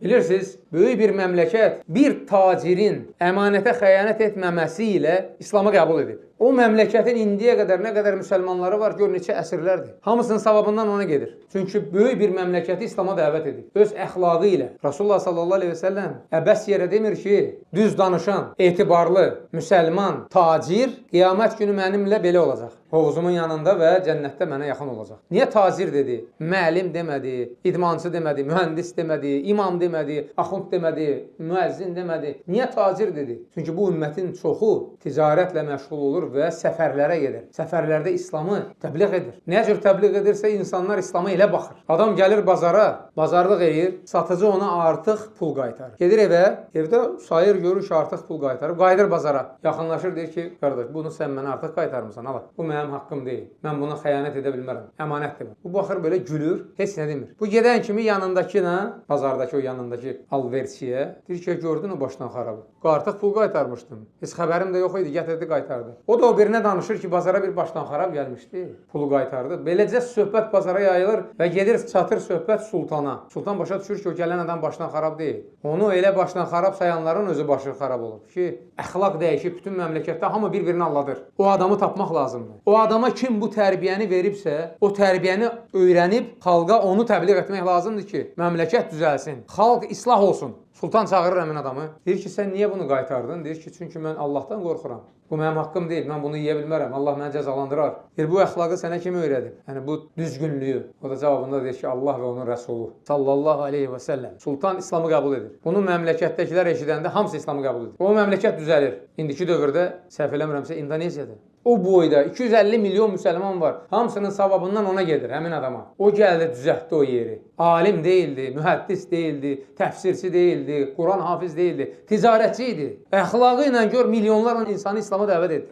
Bilirsiniz, böyük bir məmləkət bir tacirin əmanətə xəyanət etməməsi ilə İslamı qəbul edib. O məmləkətin indiyə qədər nə qədər müsəlmanları var, gör neçə əsrlərdir. Hamısının savabından ona gedir. Çünki böyük bir məmləkəti İslama dəvət edib. Öz əxlaqı ilə. Rasulullah sallallahu aleyhi və səlləm əbəs yerə demir ki, düz danışan, etibarlı, müsəlman, tacir qiyamət günü mənimlə belə olacaq. Hovuzumun yanında və cənnətdə mənə yaxın olacaq. Niyə tacir dedi? Məlim demədi, idmançı demədi, mühəndis demədi, imam demədi, axund demədi, müəzzin demədi. Niyə tacir dedi? Çünki bu ümmətin çoxu ticarətlə məşğul olur və səfərlərə gedir. Səfərlərdə İslamı təbliğ edir. Nə cür təbliğ edirsə insanlar İslama elə baxır. Adam gəlir bazara, bazarlıq edir, satıcı ona artıq pul qaytarır. Gedir evə, evdə sayır, görür ki, artıq pul qaytarır. Qayıdır bazara, yaxınlaşır, deyir ki, qardaş, bunu sən mənə artıq qaytarmısan, ala. Bu mənim haqqım deyil. Mən buna xəyanət edə bilmərəm. Əmanətdir bu. Bu baxır belə gülür, heç nə demir. Bu gedən kimi yanındakına, bazardakı o yanındakı alverçiyə deyir ki, gördün o başdan xarabı. Artıq pul qaytarmışdım. Heç xəbərim də yox idi, gətirdi qaytardı. O da o birinə danışır ki, bazara bir başdan xarab gəlmişdi. Pulu qaytardı. Beləcə söhbət bazara yayılır və gedir çatır söhbət sultana. Sultan başa düşür ki, o gələn adam başdan xarab deyil. Onu elə başdan xarab sayanların özü başı xarab olur ki, əxlaq dəyişib bütün məmləkətdə hamı bir-birini anladır. O adamı tapmaq lazımdır. O adama kim bu tərbiyəni veribsə, o tərbiyəni öyrənib xalqa onu təbliğ etmək lazımdır ki, məmləkət düzəlsin, xalq islah olsun. Sultan çağırır həmin adamı. Deyir ki, sən niyə bunu qaytardın? Deyir ki, çünki mən Allahdan qorxuram. Bu mənim haqqım deyil, mən bunu yeyə bilmərəm. Allah məni cəzalandırar. Deyir, bu əxlaqı sənə kim öyrədib? Yəni, bu düzgünlüyü. O da cavabında deyir ki, Allah və onun rəsulu. Sallallahu aleyhi və səlləm. Sultan İslamı qəbul edir. Bunu məmləkətdəkilər eşidəndə hamısı İslamı qəbul edir. O məmləkət düzəlir. İndiki dövrdə, səhv eləmirəmsə, İndoneziyadır. O boyda 250 milyon müsəlman var. Hamısının savabından ona gedir, həmin adama. O gəldi, düzəltdi o yeri. Alim deyildi, mühəddis deyildi, təfsirçi deyildi, Quran hafiz deyildi, ticarətçi idi. Əxlaqı ilə gör, milyonlarla insanı İslama dəvət edir.